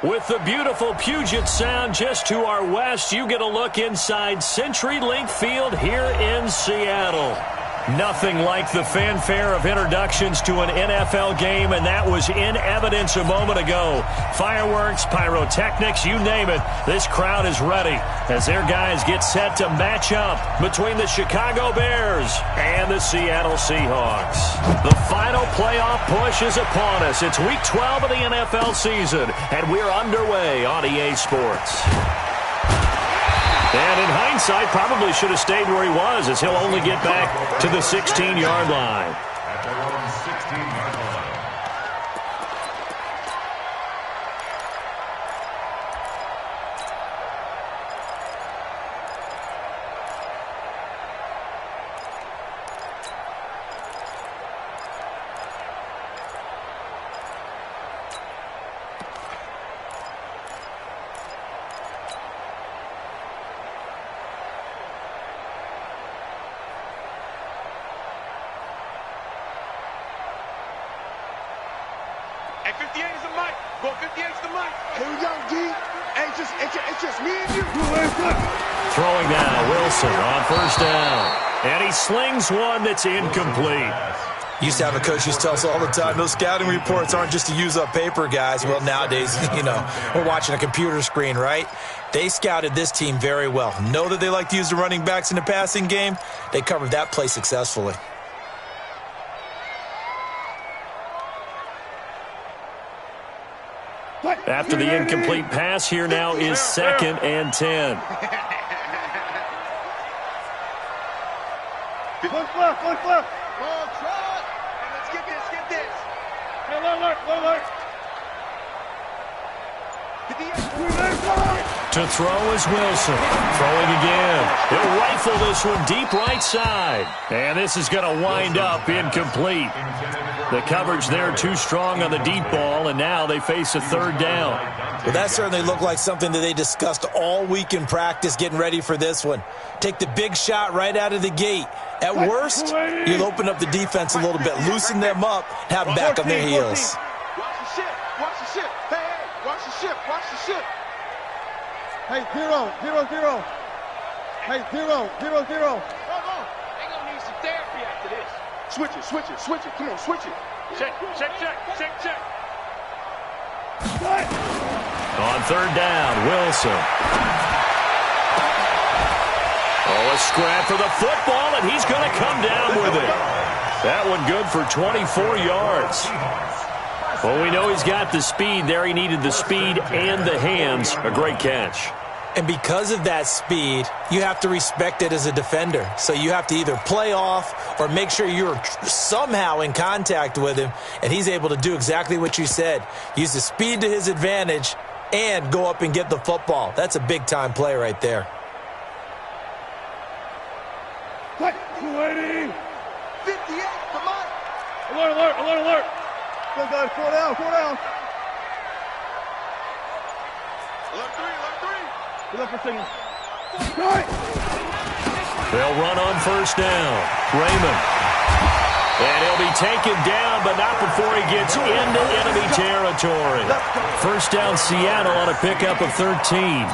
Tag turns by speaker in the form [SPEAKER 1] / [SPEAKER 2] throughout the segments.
[SPEAKER 1] With the beautiful Puget Sound just to our west, you get a look inside CenturyLink Field here in Seattle. Nothing like the fanfare of introductions to an NFL game, and that was in evidence a moment ago. Fireworks, pyrotechnics, you name it. This crowd is ready as their guys get set to match up between the Chicago Bears and the Seattle Seahawks. The final playoff push is upon us. It's Week 12 of the NFL season, and we're underway on EA Sports. And in hindsight, probably should have stayed where he was, as he'll only get back to the 16-yard line.
[SPEAKER 2] At their own 16-yard line.
[SPEAKER 3] Hey, 58 is the mic. Go, 58 is the mic.
[SPEAKER 4] Here we go, D. Hey, it's just me and you.
[SPEAKER 1] Throwing down, Wilson on first down. And he slings one that's incomplete.
[SPEAKER 5] Used to have a coach used to tell us all the time, those scouting reports aren't just to use up paper, guys. Well, nowadays, we're watching a computer screen, right? They scouted this team very well. Know that they like to use the running backs in the passing game. They covered that play successfully.
[SPEAKER 1] After the incomplete pass, here now is 2nd and 10.
[SPEAKER 4] Look.
[SPEAKER 3] Ball trot. Let's get this.
[SPEAKER 4] Hey, look.
[SPEAKER 1] To throw is Wilson. Throwing again. He'll rifle this one deep right side. And this is going to wind up incomplete. The coverage there too strong on the deep ball, and now they face a 3rd down.
[SPEAKER 5] Well, that certainly looked like something that they discussed all week in practice getting ready for this one. Take the big shot right out of the gate. At worst, you'll open up the defense a little bit, loosen them up, have them back on their heels.
[SPEAKER 3] Watch the ship. Hey, watch the ship.
[SPEAKER 4] Hey, 0. Hey, 0.
[SPEAKER 3] Hold on. They're going to need some therapy after this. Switch it. Come on, switch it. Check.
[SPEAKER 1] On 3rd down, Wilson. A scrap for the football, and he's going to come down with it. That one good for 24 yards. Well, we know he's got the speed there. He needed the speed and the hands. A great catch.
[SPEAKER 5] And because of that speed, you have to respect it as a defender. So you have to either play off or make sure you're somehow in contact with him, and he's able to do exactly what you said. Use the speed to his advantage and go up and get the football. That's a big-time play right there.
[SPEAKER 4] 280.
[SPEAKER 3] 58, come on.
[SPEAKER 4] Alert. Go, guys, 4 down.
[SPEAKER 3] Alert 3.
[SPEAKER 4] Good luck for signal.
[SPEAKER 1] They'll run on first down. Raymond. And he'll be taken down, but not before he gets into enemy territory. First down, Seattle on a pickup of 13.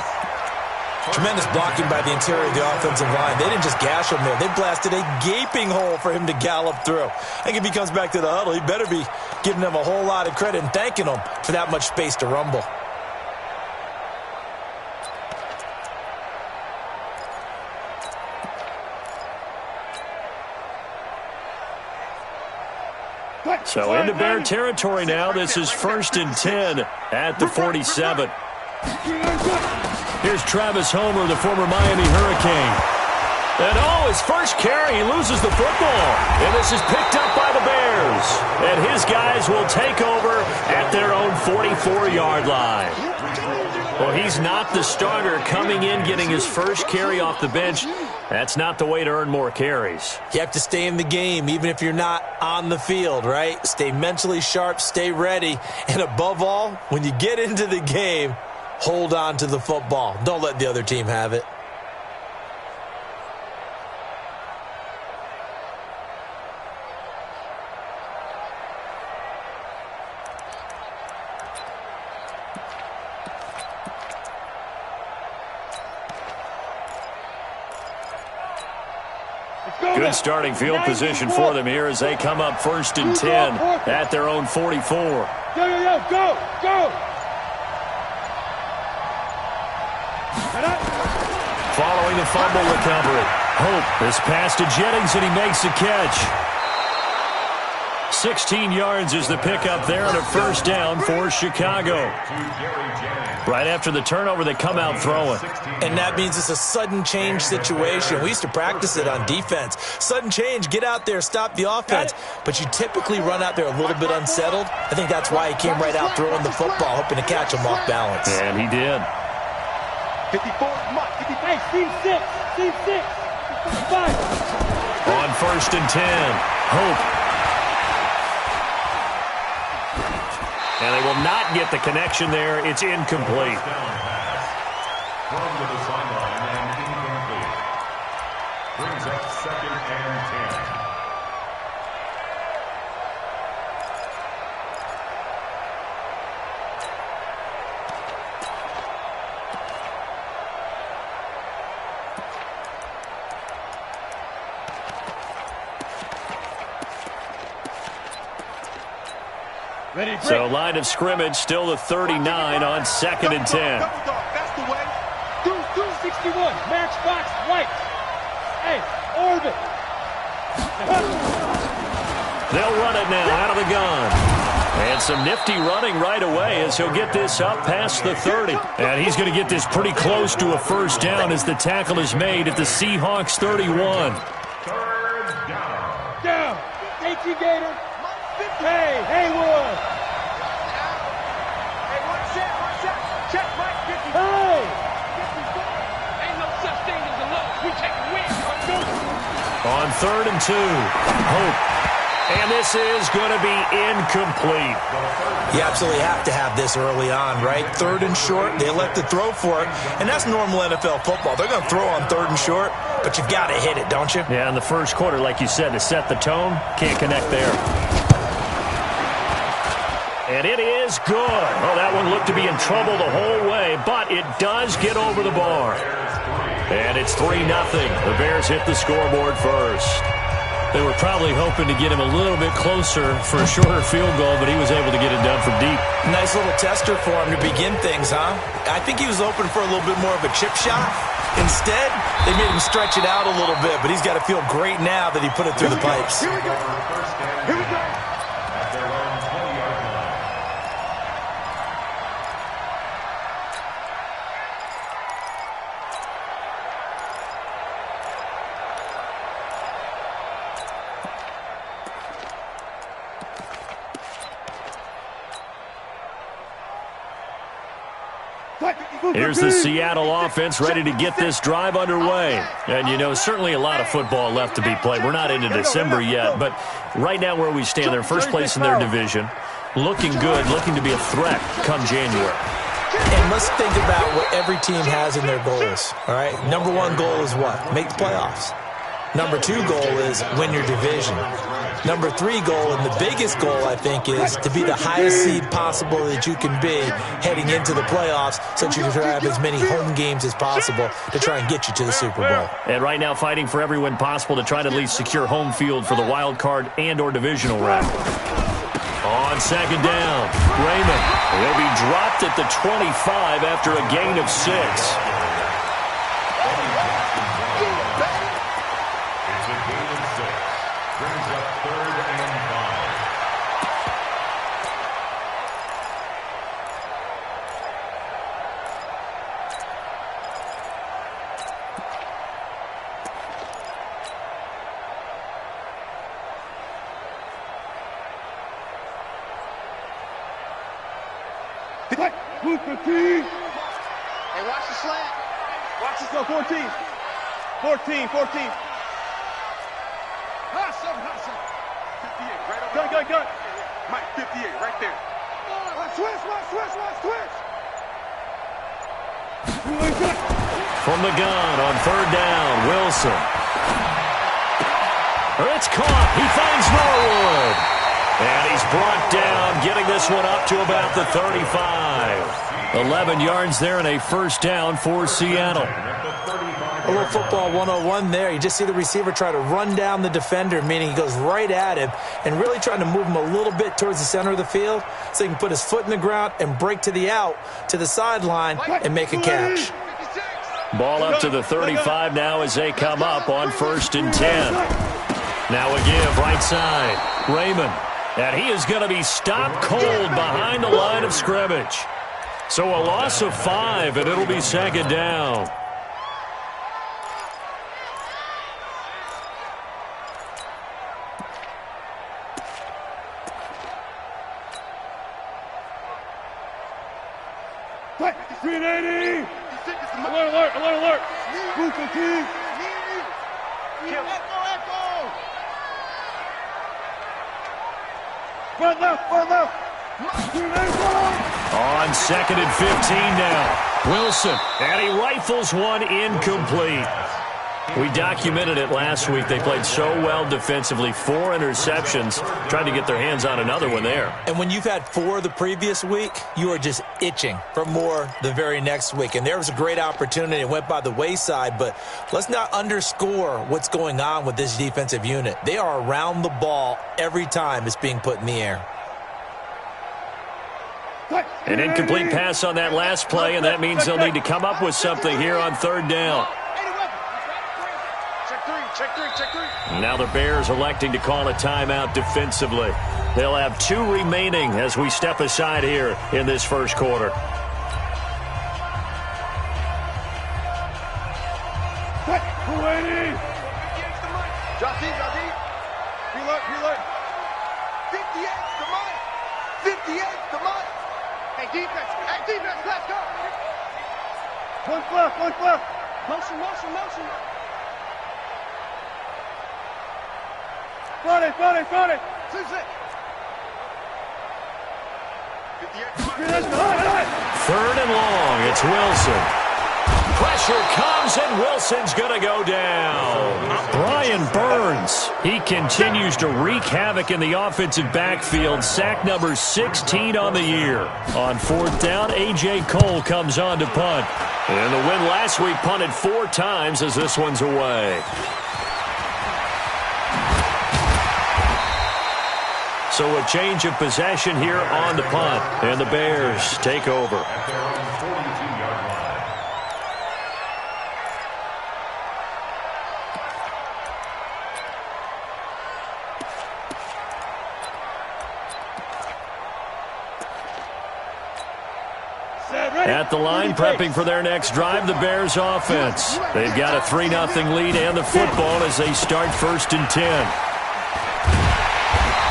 [SPEAKER 5] Tremendous blocking by the interior of the offensive line. They didn't just gash him there. They blasted a gaping hole for him to gallop through. I think if he comes back to the huddle, he better be giving them a whole lot of credit and thanking them for that much space to rumble.
[SPEAKER 1] So into Bear territory now. This is 1st and 10 at the 47. Here's Travis Homer, the former Miami Hurricane. And his first carry, he loses the football. And this is picked up by the Bears. And his guys will take over at their own 44-yard line. Well, he's not the starter coming in, getting his first carry off the bench. That's not the way to earn more carries.
[SPEAKER 5] You have to stay in the game, even if you're not on the field, right? Stay mentally sharp, stay ready. And above all, when you get into the game, hold on to the football. Don't let the other team have it.
[SPEAKER 1] Good starting field position for them here as they come up 1st and 10 at their own 44.
[SPEAKER 3] Go!
[SPEAKER 1] Following the fumble recovery, Hope is passed to Jennings, and he makes the catch. 16 yards is the pickup there, and a 1st down for Chicago. Right after the turnover, they come out throwing.
[SPEAKER 5] And that means it's a sudden change situation. We used to practice it on defense. Sudden change, get out there, stop the offense. But you typically run out there a little bit unsettled. I think that's why he came right out throwing the football, hoping to catch him off balance.
[SPEAKER 1] And he did.
[SPEAKER 3] 54, hey, C6, 55.
[SPEAKER 1] On 1st and 10, Hope. And they will not get the connection there. It's incomplete.
[SPEAKER 2] Thrown to the sideline and incomplete. Brings up 2nd and 10.
[SPEAKER 1] So line of scrimmage still the 39 on 2nd and 10.
[SPEAKER 3] That's the way. Do 61. Matchbox right. Hey, orbit.
[SPEAKER 1] They'll run it now out of the gun. And some nifty running right away as he'll get this up past the 30. And he's going to get this pretty close to a 1st down as the tackle is made at the Seahawks 31.
[SPEAKER 2] 3rd down.
[SPEAKER 3] Down. Thank you, Gator. Hey, Haywood. Hey, one set. Check right 50. Hey. Ain't no such thing as a loss. We take a win.
[SPEAKER 1] On 3rd and 2, Hope. And this is going to be incomplete.
[SPEAKER 5] You absolutely have to have this early on, right? 3rd and short, they elect to throw for it, and that's normal NFL football. They're going to throw on 3rd and short, but you've got to hit it, don't you?
[SPEAKER 1] Yeah, in the first quarter, like you said, to set the tone, can't connect there. And it is good. Oh, that one looked to be in trouble the whole way, but it does get over the bar. And it's 3-0. The Bears hit the scoreboard first. They were probably hoping to get him a little bit closer for a shorter field goal, but he was able to get it done from deep.
[SPEAKER 5] Nice little tester for him to begin things, huh? I think he was open for a little bit more of a chip shot. Instead, they made him stretch it out a little bit, but he's got to feel great now that he put it through the pipes.
[SPEAKER 3] Here we go.
[SPEAKER 2] At their own 20-yard line.
[SPEAKER 1] Here's the Seattle offense ready to get this drive underway. And, you know, certainly a lot of football left to be played. We're not into December yet, but right now where we stand, they're first place in their division. Looking good, looking to be a threat come January.
[SPEAKER 5] And let's think about what every team has in their goals, all right? Number 1 goal is what? Make the playoffs. Number 2 goal is win your division. Number 3 goal, and the biggest goal, I think, is to be the highest seed possible that you can be heading into the playoffs so that you can have as many home games as possible to try and get you to the Super Bowl.
[SPEAKER 1] And right now fighting for every win possible to try to at least secure home field for the wild card and or divisional round. On 2nd down, Raymond will be dropped at the 25 after a gain of 6.
[SPEAKER 2] Brings up 3rd and 5.
[SPEAKER 3] Hey, watch the slant. Watch this go, 14. 14. Hustle. 58, right over. Gun. Mike, 58, right there. Switch.
[SPEAKER 1] From the gun on 3rd down, Wilson. It's caught. He finds Norwood. And he's brought down, getting this one up to about the 35. 11 yards there and a 1st down for Seattle.
[SPEAKER 5] A little football 101 there. You just see the receiver try to run down the defender, meaning he goes right at him and really trying to move him a little bit towards the center of the field so he can put his foot in the ground and break to the out, to the sideline, and make a catch.
[SPEAKER 1] Ball up to the 35 now as they come up on 1st and 10. Now a give right side. Raymond. And he is going to be stopped cold behind the line of scrimmage. So a loss of 5, and it'll be 2nd down.
[SPEAKER 4] What? 380! Alert, alert, alert, alert! Move, King! Echo! Front left, front left!
[SPEAKER 1] On 2nd and 15 now. Wilson, and he rifles one incomplete. We documented it last week. They played so well defensively. 4 interceptions. Tried to get their hands on another one there.
[SPEAKER 5] And when you've had 4 the previous week, you are just itching for more the very next week. And there was a great opportunity. It went by the wayside, but let's not underscore what's going on with this defensive unit. They are around the ball every time it's being put in the air.
[SPEAKER 1] An incomplete pass on that last play, and that means they'll need to come up with something here on 3rd down.
[SPEAKER 4] Check three.
[SPEAKER 1] Now the Bears electing to call a timeout defensively. They'll have 2 remaining as we step aside here in this first quarter.
[SPEAKER 4] What? 280! Drop deep. Reload. 58's the money! 58's the money! Hey, defense, let's go! One left. Motion. Front it. 2-6.
[SPEAKER 1] 3rd and long. It's Wilson. Pressure comes, and Wilson's going to go down. Brian Burns. He continues to wreak havoc in the offensive backfield. Sack number 16 on the year. On 4th down, A.J. Cole comes on to punt. And the win last week punted 4 times as this one's away. So a change of possession here on the punt. And the Bears take over.
[SPEAKER 2] At their own 42-yard line.
[SPEAKER 1] At the line, prepping for their next drive, the Bears offense. They've got a 3-0 lead and the football as they start 1st and 10.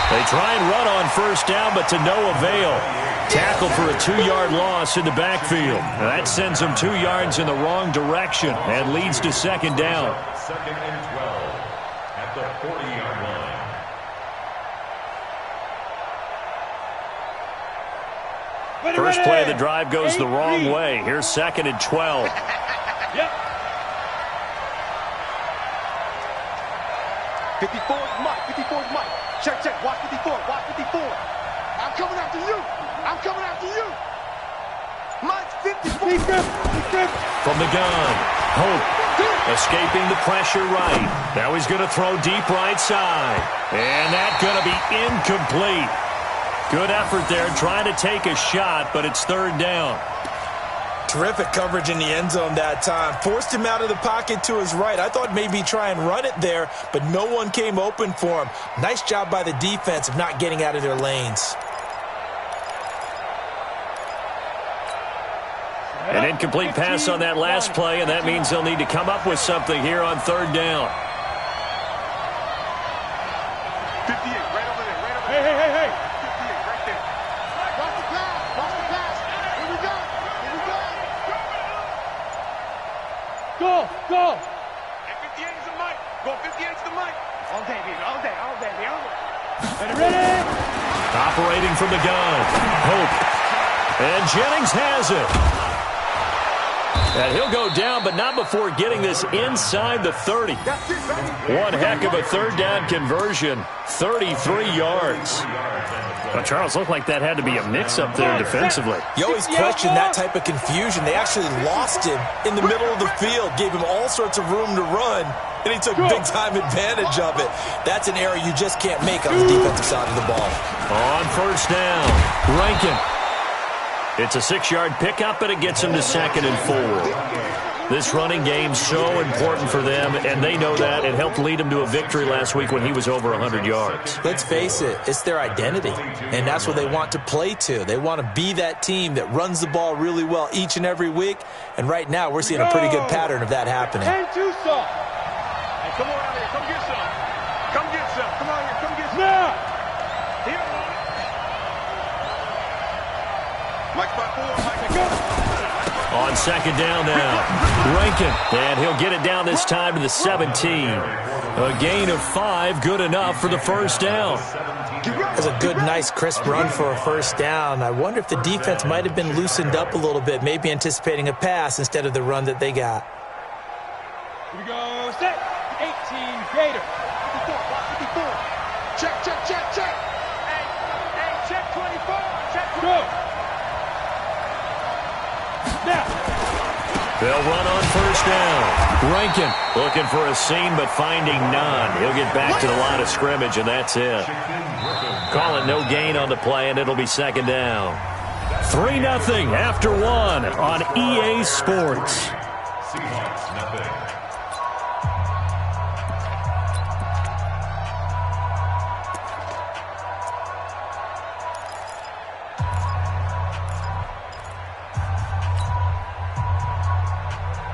[SPEAKER 1] They try and run on 1st down, but to no avail. Tackle for a 2-yard loss in the backfield. That sends them 2 yards in the wrong direction and leads to 2nd down.
[SPEAKER 2] 2nd and 12 at the 40-yard line.
[SPEAKER 1] First play of the drive goes the wrong way. Here's 2nd and 12.
[SPEAKER 4] Yep. 54's Mike. Check. Watch 54. I'm coming after you. Mike's 54.
[SPEAKER 1] From the gun, Hope escaping the pressure right. Now he's going to throw deep right side. And that's going to be incomplete. Good effort there trying to take a shot, but it's 3rd down.
[SPEAKER 5] Terrific coverage in the end zone that time. Forced him out of the pocket to his right. I thought maybe try and run it there, but no one came open for him. Nice job by the defense of not getting out of their lanes.
[SPEAKER 1] An incomplete pass on that last play, and that means they'll need to come up with something here on 3rd down.
[SPEAKER 4] 58, right over there. Hey. 58, right there. Watch the pass. Here we go. Go. And 58's the Mike. Go 58's the Mike. All day, baby. Ready?
[SPEAKER 1] Operating from the gun. Hope. And Jennings has it. And he'll go down, but not before getting this inside the 30. One heck of a 3rd down conversion. 33 yards. Well, Charles, looked like that had to be a mix-up there defensively.
[SPEAKER 5] You always question that type of confusion. They actually lost him in the middle of the field, gave him all sorts of room to run, and he took big-time advantage of it. That's an error you just can't make on the defensive side of the ball.
[SPEAKER 1] On first down, Rankin. It's a 6-yard pickup, and it gets him to 2nd and 4. This running game's so important for them, and they know that. It helped lead them to a victory last week when he was over 100 yards.
[SPEAKER 5] Let's face it, it's their identity, and that's what they want to play to. They want to be that team that runs the ball really well each and every week, and right now we're seeing a pretty good pattern of that happening.
[SPEAKER 3] Hey, come on out here. Come get some. Come get some. Come on here. Come get some. Now. Here. Mike 5-4. Mike, go.
[SPEAKER 1] On 2nd down now, Rankin, and he'll get it down this time to the 17. A gain of 5, good enough for the first down.
[SPEAKER 5] That's a good, nice, crisp run for a first down. I wonder if the defense might have been loosened up a little bit, maybe anticipating a pass instead of the run that they got.
[SPEAKER 3] Here we go, set, 18, Gator. 54. Check. Hey, check 24, check 24.
[SPEAKER 1] They'll run on first down. Rankin looking for a seam but finding none. He'll get back to the line of scrimmage, and that's it. Call it no gain on the play, and it'll be 2nd down. 3-0 after 1 on EA Sports.
[SPEAKER 2] Seahawks, nothing.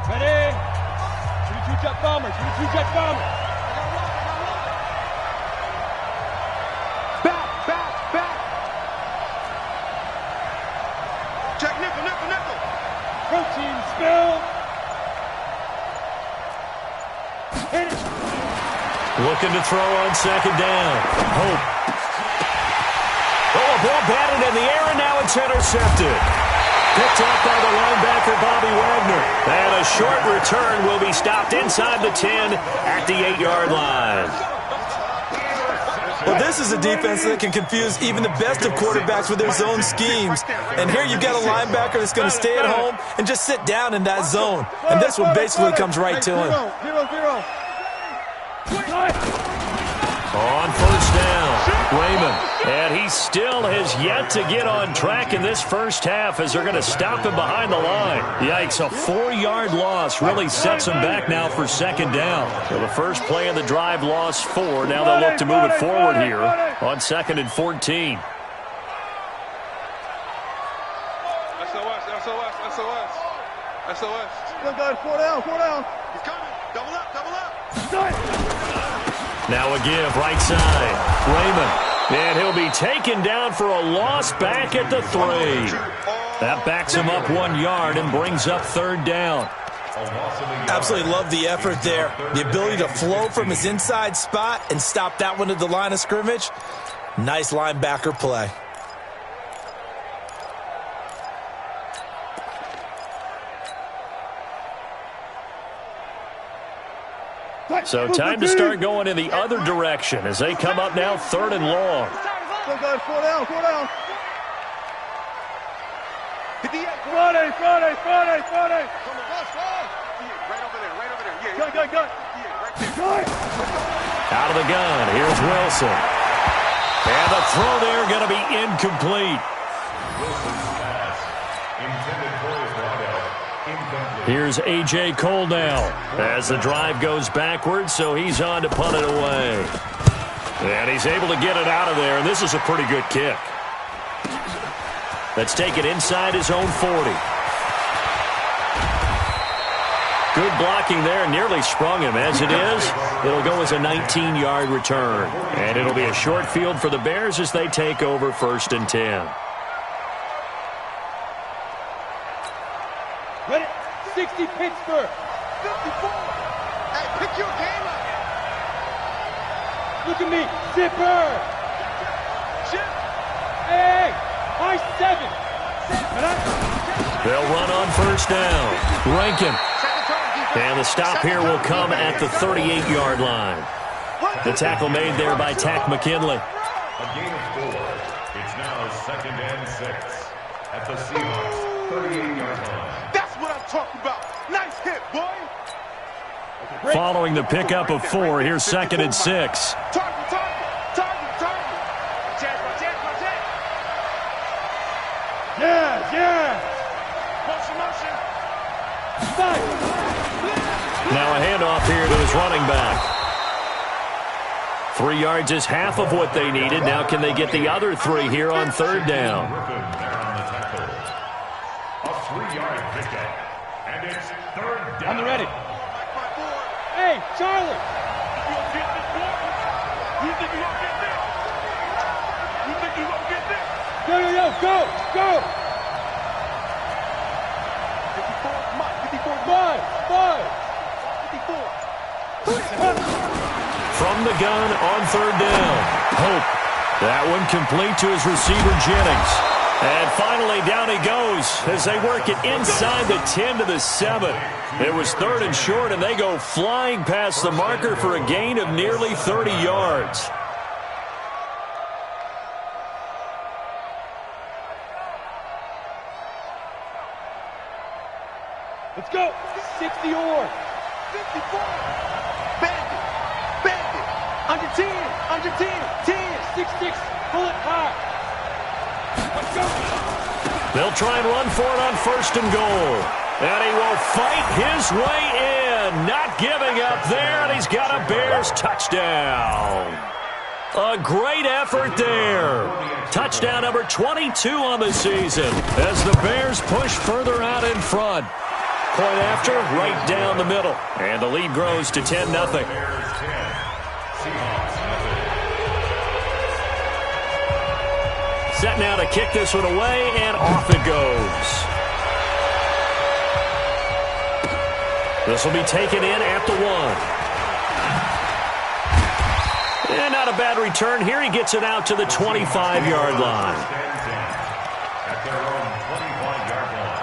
[SPEAKER 3] Ready? 22-jet bombers. 22-jet bombers. Back. Check nickel. Protein spill. Hit it.
[SPEAKER 1] Looking to throw on 2nd down. Hope. Oh, a ball batted in the air, and now it's intercepted. Picked up by the linebacker, Bobby Wagner. And a short return will be stopped inside the 10 at the 8-yard line.
[SPEAKER 5] Well, this is a defense that can confuse even the best of quarterbacks with their zone schemes. And here you've got a linebacker that's going to stay at home and just sit down in that zone. And this one basically comes right to him.
[SPEAKER 3] 0.
[SPEAKER 1] On first down, Raymond. And he still has yet to get on track in this first half as they're going to stop him behind the line. Yikes, a 4-yard loss really sets him back now for 2nd down. So the first play of the drive lost 4. Now they'll look to move it forward here on 2nd and 14.
[SPEAKER 3] SOS. Good guys, 4 down. He's coming. Double up.
[SPEAKER 1] Now a give, right side. Raymond. And he'll be taken down for a loss back at the 3. That backs him up 1 yard and brings up 3rd down.
[SPEAKER 5] Absolutely love the effort there. The ability to flow from his inside spot and stop that one at the line of scrimmage. Nice linebacker play.
[SPEAKER 1] So time to start going in the other direction as they come up now 3rd and long.
[SPEAKER 3] Go guys, 4 down. Friday. Come on, right over there. Yeah. Gun.
[SPEAKER 1] Out of the gun, here's Wilson. And the throw there going to be incomplete.
[SPEAKER 2] Wilson's pass intended for his wideout. Incomplete.
[SPEAKER 1] Here's A.J. Cole now as the drive goes backwards, so he's on to punt it away. And he's able to get it out of there, and this is a pretty good kick. Let's take it inside his own 40. Good blocking there, nearly sprung him. As it is, it'll go as a 19-yard return. And it'll be a short field for the Bears as they take over 1st and 10.
[SPEAKER 3] Ready? 60 Pittsburgh. 54. Hey, pick your game up. Look at me. Zipper. Chip. Hey. High 7.
[SPEAKER 1] They'll run on 1st down. Rankin. And the stop here will come at the 38-yard line. The tackle made there by Tack McKinley.
[SPEAKER 2] A gain of 4. It's now 2nd and 6 at the Seahawks 38-yard line.
[SPEAKER 4] That's what I'm talking about. Nice hit, boy.
[SPEAKER 1] Following the pickup of 4, here's 2nd and 6.
[SPEAKER 4] Target. Yeah. Motion.
[SPEAKER 1] Now a handoff here to his running back. 3 yards is half of what they needed. Now can they get the other 3 here on 3rd down?
[SPEAKER 2] A 3-yard pickup, and it's 3rd down.
[SPEAKER 3] On the ready. Hey, Charlie.
[SPEAKER 4] You think you gonna get this? You think you gonna get this?
[SPEAKER 3] Go. 5. 54.
[SPEAKER 1] From the gun on 3rd down. Hope. That one complete to his receiver, Jennings. And finally, down he goes as they work it inside the 10 to the 7. It was 3rd and short, and they go flying past the marker for a gain of nearly 30 yards.
[SPEAKER 3] Let's go. 60 or
[SPEAKER 4] 54. Bandit.
[SPEAKER 3] Under 10. 6. Pull it high. Let's go.
[SPEAKER 1] They'll try and run for it on 1st and goal. And he will fight his way in. Not giving up there, and he's got a Bears touchdown. A great effort there. Touchdown number 22 on the season as the Bears push further out in front. Point after, right down the middle. And the lead grows to 10-0. Set now to kick this one away, and off it goes. This will be taken in at the 1. And not a bad return here. He gets it out to the 25-yard line.
[SPEAKER 2] At their own 25-yard line.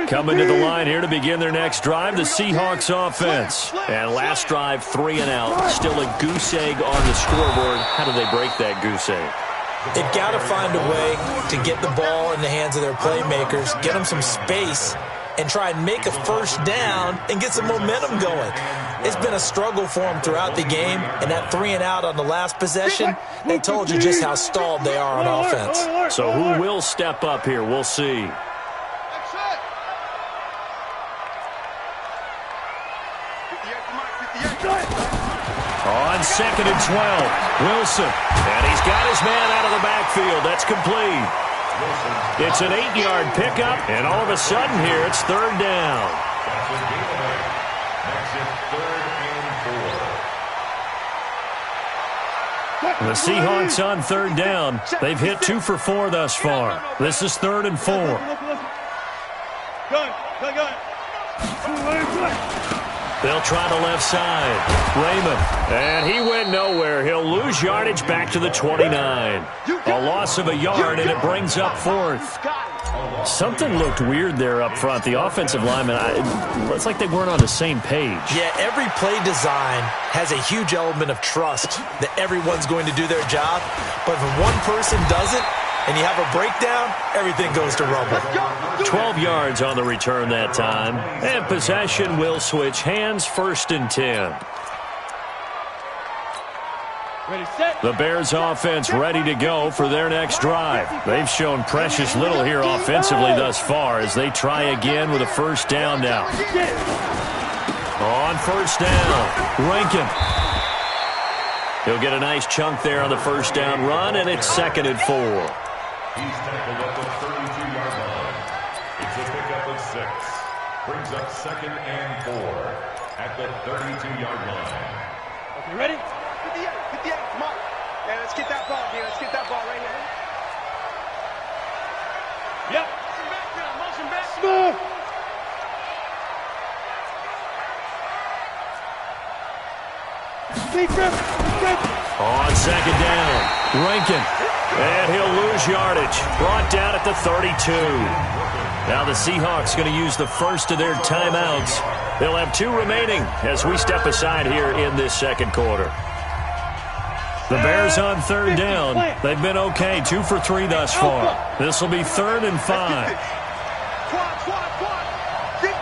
[SPEAKER 1] Coming to the line here to begin their next drive, the Seahawks offense. And last drive, 3 and out. Still a goose egg on the scoreboard. How do they break that goose egg?
[SPEAKER 5] They've got to find a way to get the ball in the hands of their playmakers, get them some space, and try and make a 1st down and get some momentum going. It's been a struggle for them throughout the game, and that 3 and out on the last possession, they told you just how stalled they are on offense.
[SPEAKER 1] So who will step up here? We'll see. On 2nd and 12, Wilson. And he's got his man out of the backfield. That's complete. It's an 8-yard pickup, and all of a sudden here, it's 3rd down.
[SPEAKER 2] That's a gain of 8. Makes it 3rd and 4.
[SPEAKER 1] The Seahawks on 3rd down. They've hit 2 for 4 thus far. This is 3rd and 4.
[SPEAKER 3] Gun.
[SPEAKER 1] They'll try the left side. Raymond. And he went nowhere. He'll lose yardage back to the 29. A loss of a yard, and it brings up 4th. Something looked weird there up front. The offensive linemen, it's like they weren't on the same page.
[SPEAKER 5] Yeah, every play design has a huge element of trust that everyone's going to do their job. But if one person doesn't, and you have a breakdown, everything goes to rumble.
[SPEAKER 1] 12 yards on the return that time. And possession will switch hands, 1st and 10.
[SPEAKER 3] Ready, set.
[SPEAKER 1] The Bears offense ready to go for their next drive. They've shown precious little here offensively thus far as they try again with a 1st down now. On 1st down, Rankin. He'll get a nice chunk there on the 1st down run, and it's 2nd and 4.
[SPEAKER 2] He's tackled at the 32-yard line. It's a pickup of 6. Brings up 2nd and 4 at the 32-yard line.
[SPEAKER 3] Okay, ready?
[SPEAKER 4] 58, come on. Yeah, let's get that ball here. Let's get that ball right here.
[SPEAKER 3] Yep.
[SPEAKER 4] Motion back.
[SPEAKER 3] Smooth.
[SPEAKER 1] On 2nd down, Rankin. And he'll lose yardage. Brought down at the 32. Now the Seahawks going to use the first of their timeouts. They'll have 2 remaining as we step aside here in this second quarter. The Bears on third down. They've been okay, 2 for 3 thus far. This will be 3rd and 5.
[SPEAKER 4] Quad. 58,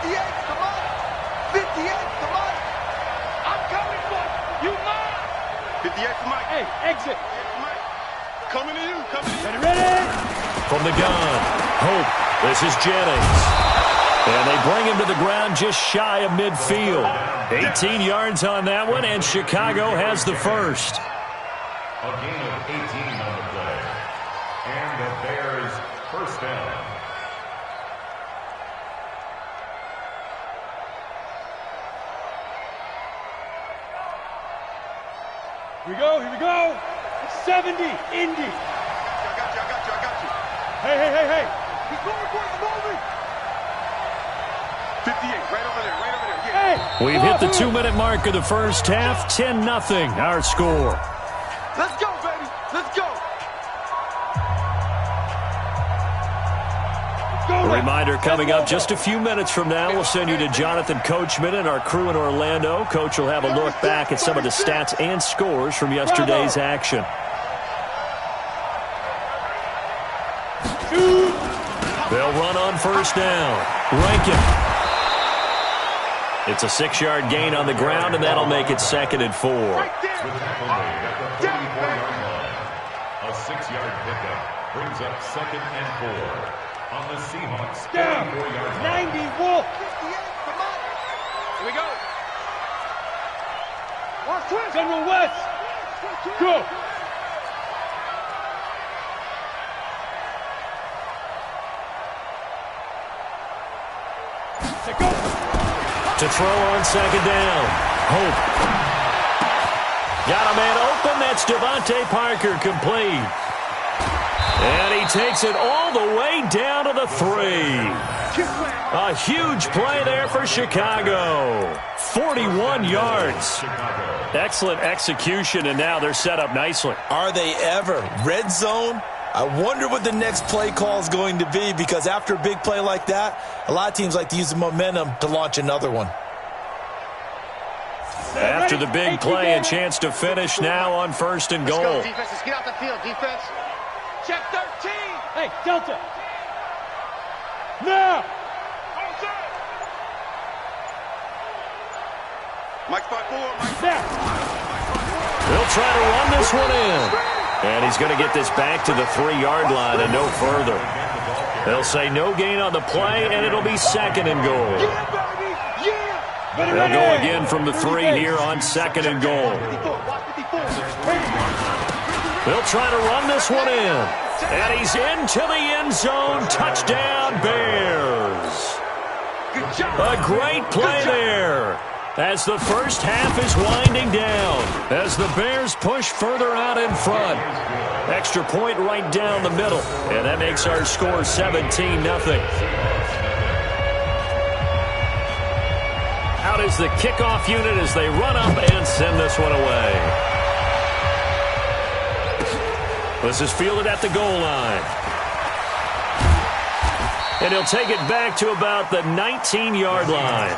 [SPEAKER 4] come on. 58, come on.
[SPEAKER 3] I'm coming for you. You mine.
[SPEAKER 4] 58 for Mike.
[SPEAKER 3] Hey, exit.
[SPEAKER 4] Coming to you.
[SPEAKER 3] Ready?
[SPEAKER 1] From the gun, Hope. This is Jennings. And they bring him to the ground just shy of midfield. 18 yards on that one, and Chicago has the first.
[SPEAKER 2] A gain of 18 on the play. And the Bears first down.
[SPEAKER 3] Here we go. 70, Indy.
[SPEAKER 4] I got you.
[SPEAKER 3] Hey.
[SPEAKER 4] He's moving, boys, 58, right over there. Yeah.
[SPEAKER 3] Hey.
[SPEAKER 1] We've hit the 2-minute mark of the first half. 10-0, our score.
[SPEAKER 4] Let's go, baby. Let's go.
[SPEAKER 1] A reminder coming up just a few minutes from now. We'll send you to Jonathan Coachman and our crew in Orlando. Coach will have a look back at some of the stats and scores from yesterday's action. They'll run on first down. Rankin. It's a 6-yard gain on the ground, and that'll make it 2nd and 4.
[SPEAKER 2] The tackle made at the 34-yard line. A 6-yard pickup brings up 2nd and 4 on the Seahawks' 34-yard line.
[SPEAKER 3] 90, Wolf.
[SPEAKER 4] 58, come on.
[SPEAKER 3] Here we go. General West. Go. Go.
[SPEAKER 1] To throw on 2nd down. Hope. Got a man open. That's Devontae Parker complete. And he takes it all the way down to the 3. A huge play there for Chicago. 41 yards. Excellent execution, and now they're set up nicely.
[SPEAKER 5] Are they ever? Red zone? I wonder what the next play call is going to be, because after a big play like that, a lot of teams like to use the momentum to launch another one.
[SPEAKER 1] After the big play, a chance to finish now on 1st and goal.
[SPEAKER 4] Let's go, defense. Let's get out the field, defense.
[SPEAKER 3] Check 13. Hey, Delta. Now.
[SPEAKER 4] Mike's by 4.
[SPEAKER 3] Now.
[SPEAKER 1] He'll try to run this one in. And he's going to get this back to the 3-yard line and no further. They'll say no gain on the play, and it'll be 2nd and goal. They'll go again from the 3 here on 2nd and goal. They'll try to run this one in. And he's into the end zone. Touchdown, Bears. A great play there. As the first half is winding down, as the Bears push further out in front. Extra point right down the middle, and that makes our score 17-0. Out is the kickoff unit as they run up and send this one away. This is fielded at the goal line. And he'll take it back to about the 19-yard line.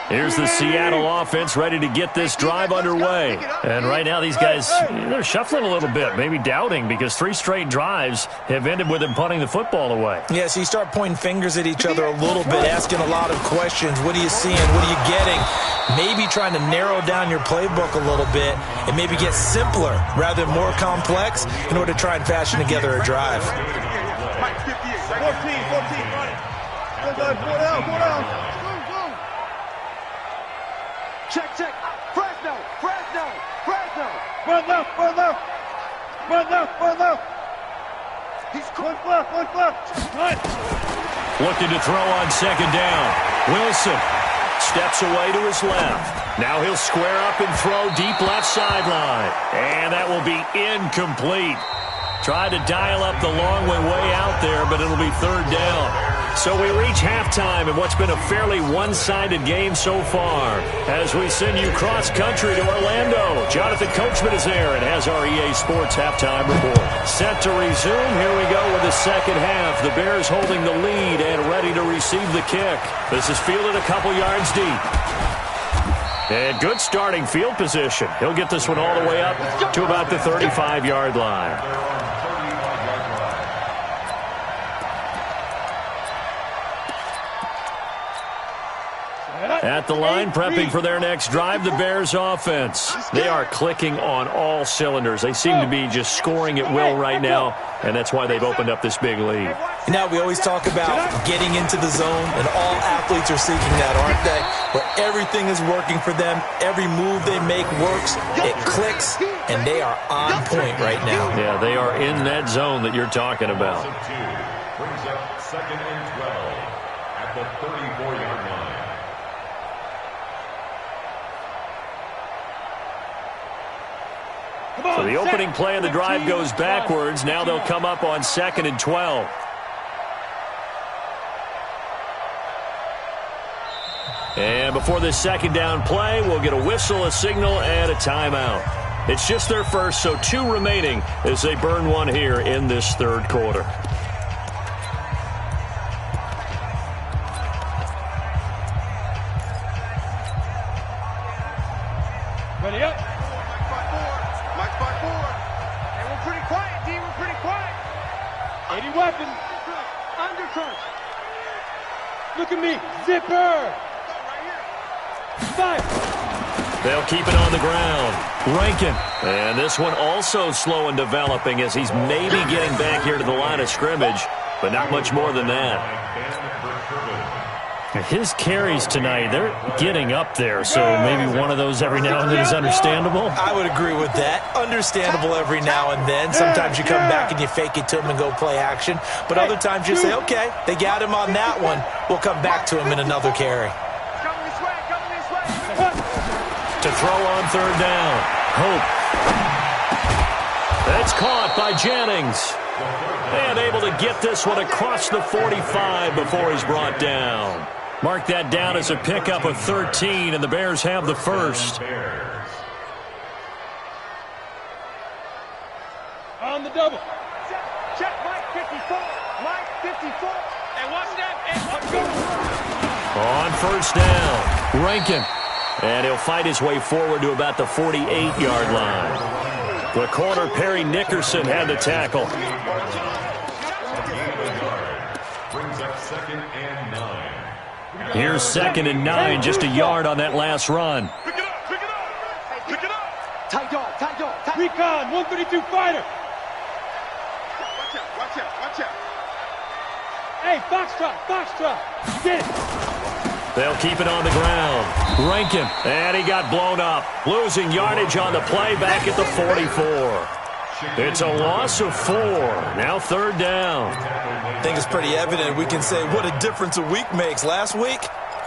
[SPEAKER 1] Here's the Seattle offense ready to get this drive underway. And right now these guys, they're shuffling a little bit, maybe doubting, because 3 straight drives have ended with them punting the football away.
[SPEAKER 5] Yeah, so you start pointing fingers at each other a little bit, asking a lot of questions. What are you seeing? What are you getting? Maybe trying to narrow down your playbook a little bit and maybe get simpler rather than more complex in order to try and fashion together a drive.
[SPEAKER 4] 14, run it. Go down. Check. Fresno. Run left. He's one left.
[SPEAKER 1] Looking to throw on 2nd down. Wilson steps away to his left. Now he'll square up and throw deep left sideline. And that will be incomplete. Tried to dial up the long way out there, but it'll be 3rd down. So we reach halftime in what's been a fairly one-sided game so far. As we send you cross-country to Orlando, Jonathan Coachman is there and has our EA Sports halftime report. Set to resume. Here we go with the second half. The Bears holding the lead and ready to receive the kick. This is fielded a couple yards deep. And good starting field position. He'll get this one all the way up to about the 35-yard line. At the line, prepping for their next drive, the Bears offense. They are clicking on all cylinders. They seem to be just scoring at will right now, and that's why they've opened up this big lead.
[SPEAKER 5] Now, we always talk about getting into the zone, and all athletes are seeking that, aren't they? Where everything is working for them. Every move they make works. It clicks, and they are on point right now.
[SPEAKER 1] Yeah, they are in that zone that you're talking about.
[SPEAKER 2] Brings up 2nd and 12 at the 34-yard line.
[SPEAKER 1] So the opening play of the drive goes backwards. Now they'll come up on 2nd and 12. And before this second down play, we'll get a whistle, a signal, and a timeout. It's just their first, so 2 remaining as they burn one here in this third quarter.
[SPEAKER 3] Ready up. Mike 5-4. Hey, we're pretty quiet, D. We're pretty quiet. 80 weapons. Undercurrent. Look at me. Zipper. Five.
[SPEAKER 1] They'll keep it on the ground. Rankin. And this one also slow and developing as he's maybe getting back here to the line of scrimmage, but not much more than that.
[SPEAKER 6] His carries tonight, they're getting up there, so maybe one of those every now and then is understandable.
[SPEAKER 5] I would agree with that. Understandable every now and then. Sometimes you come back and you fake it to him and go play action. But other times you say, okay, they got him on that one. We'll come back to him in another carry.
[SPEAKER 1] To throw on third down. Hope. That's caught by Jennings. And able to get this one across the 45 before he's brought down. Mark that down as a pickup of 13, and the Bears have the first.
[SPEAKER 3] On the double. Check Mike 54. Mike 54. And watch that. And let's go.
[SPEAKER 1] On first down, Rankin. And he'll fight his way forward to about the 48-yard line. The corner, Perry Nickerson, had the tackle.
[SPEAKER 2] Brings up 2nd and 9.
[SPEAKER 1] Here's 2nd and 9, just a yard on that last run.
[SPEAKER 3] Pick it up. Pick it up. Pick it up. Tight dog. Tight dog. Recon, 132 fighter. Watch out. Watch out. Watch out. Hey, Foxtrot. Foxtrot. Get it.
[SPEAKER 1] They'll keep it on the ground. Rankin, and he got blown up. Losing yardage on the play back at the 44. It's a loss of 4. Now third down.
[SPEAKER 5] I think it's pretty evident. We can say what a difference a week makes. Last week,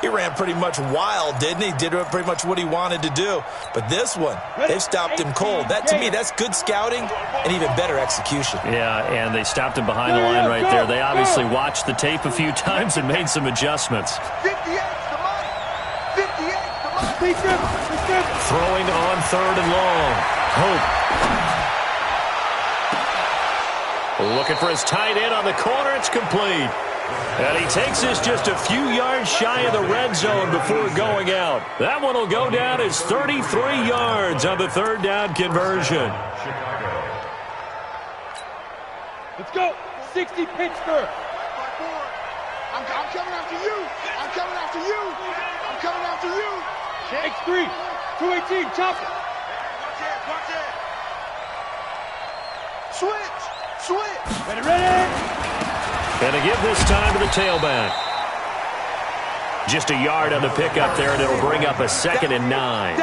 [SPEAKER 5] he ran pretty much wild, didn't he? Did pretty much what he wanted to do. But this one, they've stopped him cold. That, to me, that's good scouting and even better execution.
[SPEAKER 6] Yeah, and they stopped him behind the line right there. They obviously watched the tape a few times and made some adjustments.
[SPEAKER 3] 58's the money. 58's the money.
[SPEAKER 1] Throwing on third and long. Hope. Looking for his tight end on the corner. It's complete. And he takes this just a few yards shy of the red zone before going out. That one will go down as 33 yards on the third down conversion.
[SPEAKER 3] Let's go. 60 Pittsburgh.
[SPEAKER 4] I'm coming after you. I'm coming after you. I'm coming after you.
[SPEAKER 3] X3. 218. Chop it.
[SPEAKER 4] Watch it. Switch.
[SPEAKER 3] Ready.
[SPEAKER 1] And to give this time to the tailback. Just a yard on the pickup there, and it'll bring up a 2nd and 9.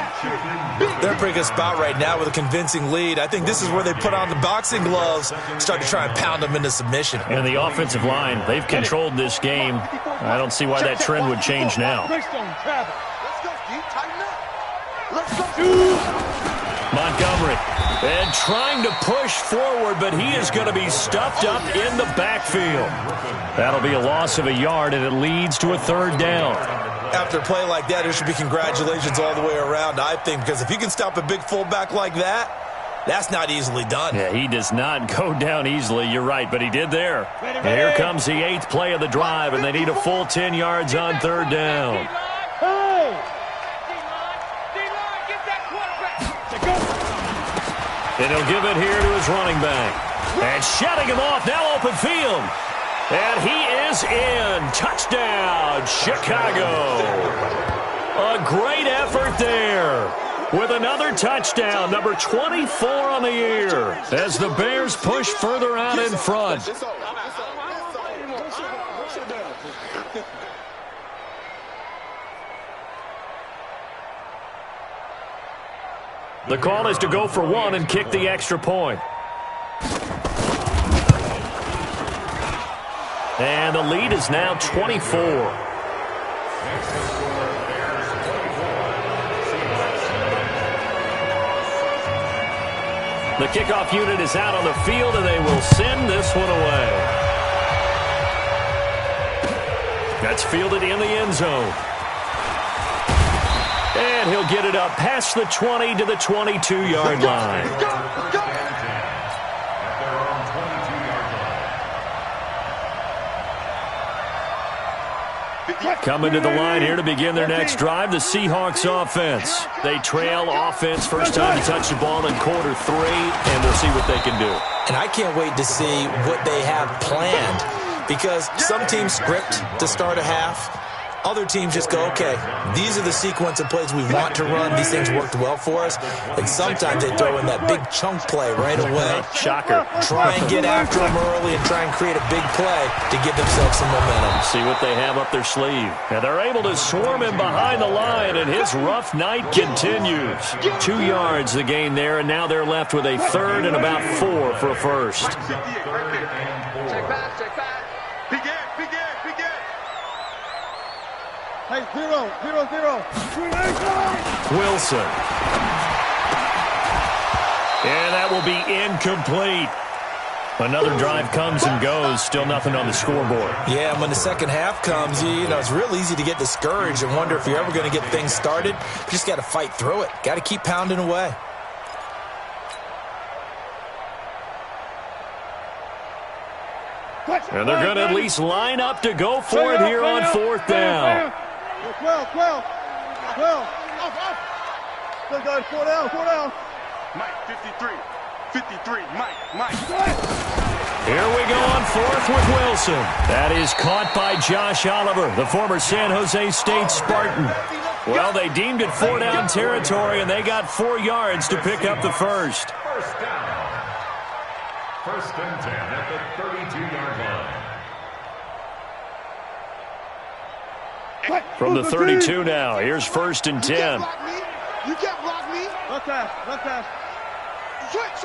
[SPEAKER 5] They're in a pretty good spot right now with a convincing lead. I think this is where they put on the boxing gloves, start to try and pound them into submission.
[SPEAKER 6] And the offensive line, they've controlled this game. I don't see why that trend would change now.
[SPEAKER 3] Greystone travel.
[SPEAKER 4] Let's go, Steve. Tighten up. Let's go.
[SPEAKER 1] Montgomery And trying to push forward, but he is going to be stuffed up in the backfield. That'll be a loss of a yard, and it leads to a third down.
[SPEAKER 5] After a play like that, there should be congratulations all the way around, I think, because if you can stop a big fullback like that, that's not easily done.
[SPEAKER 1] Yeah, he does not go down easily. You're right, but he did there. And here comes the 8th play of the drive, and they need a full 10 yards on third down. And he'll give it here to his running back. And shutting him off, now open field. And he is in. Touchdown, Chicago. A great effort there. With another touchdown, number 24 on the year, as the Bears push further out in front. The call is to go for one and kick the extra point. And the lead is now 24. The kickoff unit is out on the field, and they will send this one away. That's fielded in the end zone. And he'll get it up past the 20 to the 22-yard line. Coming to the line here to begin their next drive, the Seahawks offense. They trail offense, first time to touch the ball in quarter 3, and we'll see what they can do.
[SPEAKER 5] And I can't wait to see what they have planned, because some teams script to start a half. Other teams just go, okay, these are the sequence of plays we want to run. These things worked well for us. And sometimes they throw in that big chunk play right away.
[SPEAKER 1] Shocker.
[SPEAKER 5] Try and get after them early and try and create a big play to give themselves some momentum.
[SPEAKER 1] See what they have up their sleeve. And they're able to swarm him behind the line, and his rough night continues. 2 yards the gain there, and now they're left with a third and about 4 for a first.
[SPEAKER 4] Check back, check back. Begin.
[SPEAKER 3] Hey, 0, 0, 0.
[SPEAKER 1] Wilson. And that will be incomplete. Another drive comes and goes. Still nothing on the scoreboard.
[SPEAKER 5] Yeah, and when the second half comes, you know, it's real easy to get discouraged and wonder if you're ever going to get things started. You just got to fight through it. Got to keep pounding away.
[SPEAKER 1] And they're going to at least line up to go for it here on fourth down.
[SPEAKER 3] 12. Good guys, 4 down.
[SPEAKER 4] Mike, 53, Mike.
[SPEAKER 1] Here we go on fourth with Wilson. That is caught by Josh Oliver, the former San Jose State Spartan. Well, they deemed it 4-down territory, and they got 4 yards to pick up the first.
[SPEAKER 2] First down. First and 10 at the 32-yard line.
[SPEAKER 1] From the 32 now, here's first and 10.
[SPEAKER 4] You can't block me.
[SPEAKER 3] Left pass.
[SPEAKER 4] Switch.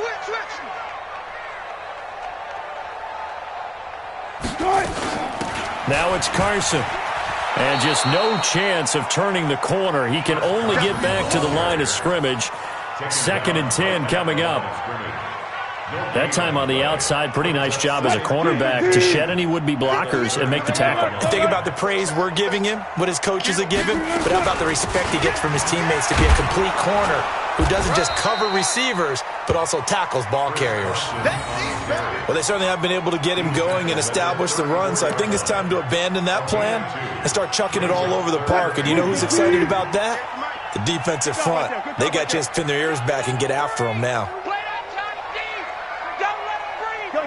[SPEAKER 1] Now it's Carson. And just no chance of turning the corner. He can only get back to the line of scrimmage. Second and 10 coming up. That time on the outside, pretty nice job as a cornerback to shed any would-be blockers and make the tackle.
[SPEAKER 5] Think about the praise we're giving him, what his coaches are giving, but how about the respect he gets from his teammates to be a complete corner who doesn't just cover receivers, but also tackles ball carriers. Well, they certainly have been able to get him going and establish the run, so I think it's time to abandon that plan and start chucking it all over the park. And you know who's excited about that? The defensive front. They got a chance to pin their ears back and get after him now.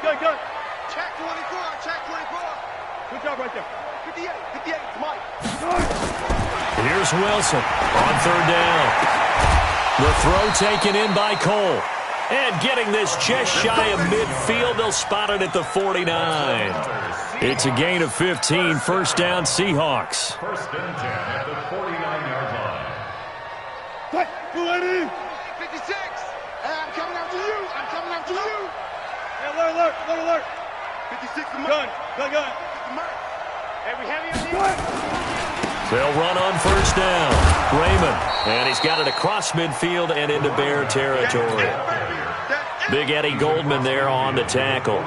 [SPEAKER 3] Good.
[SPEAKER 4] Check 24.
[SPEAKER 3] Good job right there.
[SPEAKER 4] 58, Mike.
[SPEAKER 1] Here's Wilson on third down. The throw taken in by Cole. And getting this just shy of midfield, they'll spot it at the 49. It's a gain of 15, first down Seahawks.
[SPEAKER 2] First and 10 at the 49-yard line.
[SPEAKER 4] 56. I'm coming after you.
[SPEAKER 3] Alert.
[SPEAKER 4] 56 to
[SPEAKER 3] Gun.
[SPEAKER 4] Hey, we heavy on the
[SPEAKER 1] They'll run on first down. Raymond. And he's got it across midfield and into Bear territory. Big Eddie Goldman there on the tackle.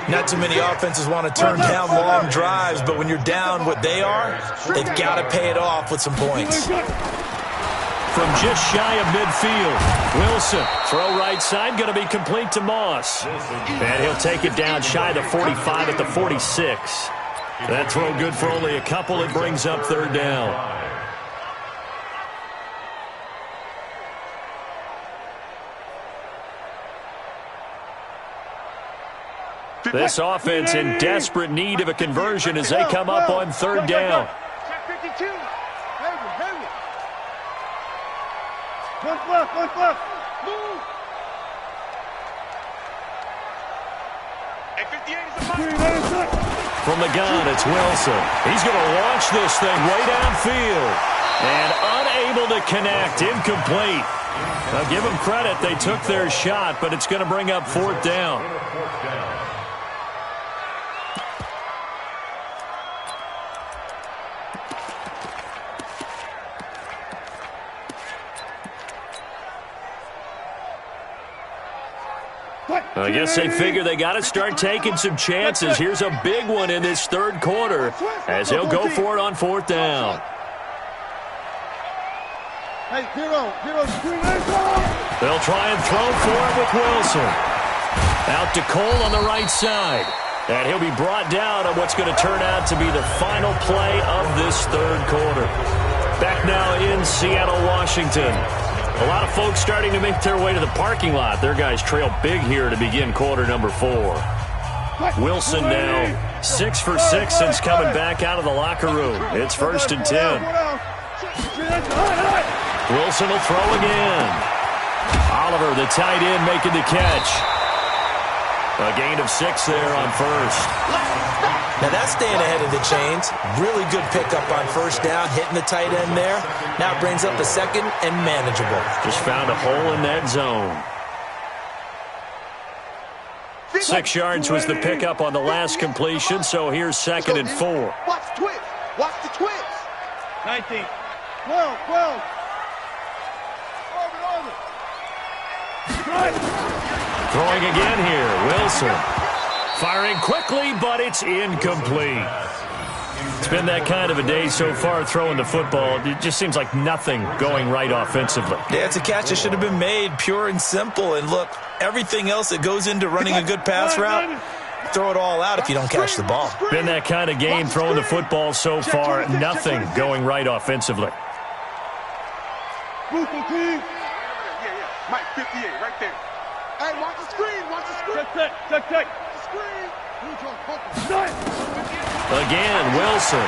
[SPEAKER 5] Not too many offenses want to turn down long drives, but when you're down what they are, they've got to pay it off with some points.
[SPEAKER 1] From just shy of midfield, Wilson, throw right side, going to be complete to Moss. And he'll take it down shy of the 45 at the 46. That throw good for only a couple. It brings up third down. This offense in desperate need of a conversion as they come up on third down.
[SPEAKER 3] Check 52. Heavy. One left. Move.
[SPEAKER 4] And 58 is the mark.
[SPEAKER 1] From the gun, it's Wilson. He's going to launch this thing way downfield. And unable to connect, incomplete. Now give them credit, they took their shot, but it's going to bring up fourth down. I guess they figure they got to start taking some chances. Here's a big one in this third quarter as he'll go for it on fourth down.
[SPEAKER 3] Hey, zero.
[SPEAKER 1] They'll try and throw for it with Wilson. Out to Cole on the right side. And he'll be brought down on what's going to turn out to be the final play of this third quarter. Back now in Seattle, Washington. A lot of folks starting to make their way to the parking lot. Their guys trail big here to begin quarter number 4. Wilson now 6 for 6 since coming back out of the locker room. It's first and 10. Wilson will throw again. Oliver, the tight end, making the catch. A gain of 6 there on first.
[SPEAKER 5] Now that's staying ahead of the chains. Really good pickup on first down, hitting the tight end there. Now it brings up the second and manageable.
[SPEAKER 1] Just found a hole in that zone. 6 yards was the pickup on the last completion, so here's second and 4.
[SPEAKER 4] Watch the twist. Watch the twist.
[SPEAKER 3] 19. 12.
[SPEAKER 1] Throwing again here, Wilson. Firing quickly, but it's incomplete. It's been that kind of a day so far throwing the football. It just seems like nothing going right offensively.
[SPEAKER 5] Yeah, it's a catch that should have been made, pure and simple. And look, everything else that goes into running a good pass route, throw it all out if you don't catch the ball.
[SPEAKER 1] Been that kind of game throwing the football so far. Nothing going right offensively.
[SPEAKER 4] Yeah. Mike, 58, right there. Hey, watch the screen.
[SPEAKER 3] Check.
[SPEAKER 1] Again, Wilson.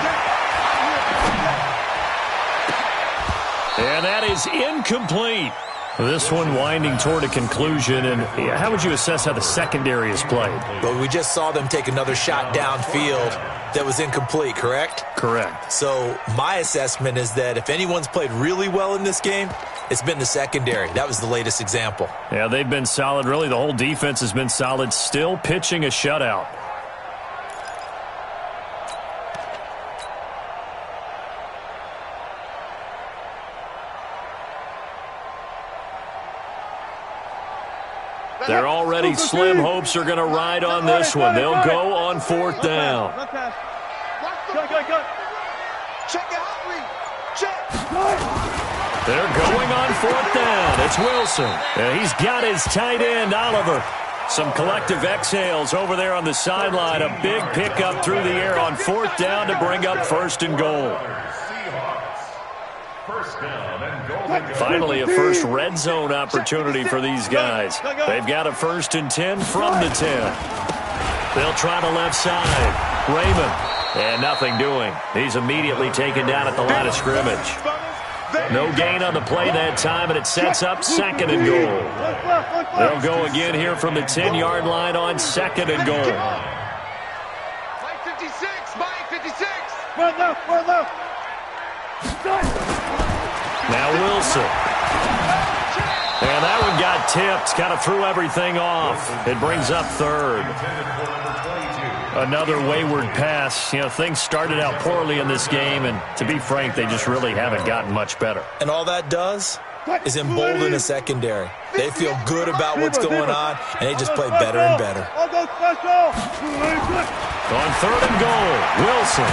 [SPEAKER 1] And that is incomplete. This one winding toward a conclusion. And how would you assess how the secondary is played?
[SPEAKER 5] Well, we just saw them take another shot downfield that was incomplete, correct?
[SPEAKER 1] Correct.
[SPEAKER 5] So my assessment is that if anyone's played really well in this game, it's been the secondary. That was the latest example.
[SPEAKER 1] Yeah, they've been solid. Really, the whole defense has been solid. Still pitching a shutout. Their already slim hopes are going to ride on this one. They'll go on fourth down.
[SPEAKER 4] Check out read. Check.
[SPEAKER 1] They're going on fourth down. It's Wilson. And he's got his tight end, Oliver. Some collective exhales over there on the sideline. A big pickup through the air on fourth down to bring up first and goal. Finally, a first red zone opportunity for these guys. They've got a first and 10 from the 10. They'll try the left side. Raymond. And nothing doing. He's immediately taken down at the line of scrimmage. No gain on the play that time, and it sets up second and goal. They'll go again here from the 10-yard line on second and goal.
[SPEAKER 4] Mike 56. Mike 56.
[SPEAKER 3] Run left.
[SPEAKER 1] Now Wilson. And that one got tipped. Kind of threw everything off. It brings up third. Another wayward pass. You know, things started out poorly in this game, and to be frank, they just really haven't gotten much better.
[SPEAKER 5] And all that does, is embolden the secondary. They feel good about what's going on, and they just play better and better.
[SPEAKER 1] On 3rd and goal, Wilson.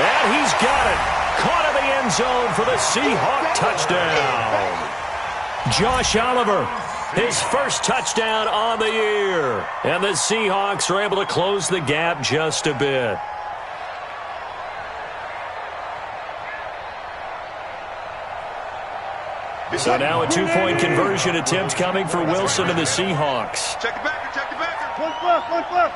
[SPEAKER 1] And he's got it. Caught in the end zone for the Seahawk touchdown. Josh Oliver, his first touchdown on the year. And the Seahawks are able to close the gap just a bit. So now a 2-point conversion attempt coming for Wilson and the Seahawks.
[SPEAKER 4] Check the backer, check the backer.
[SPEAKER 3] One left.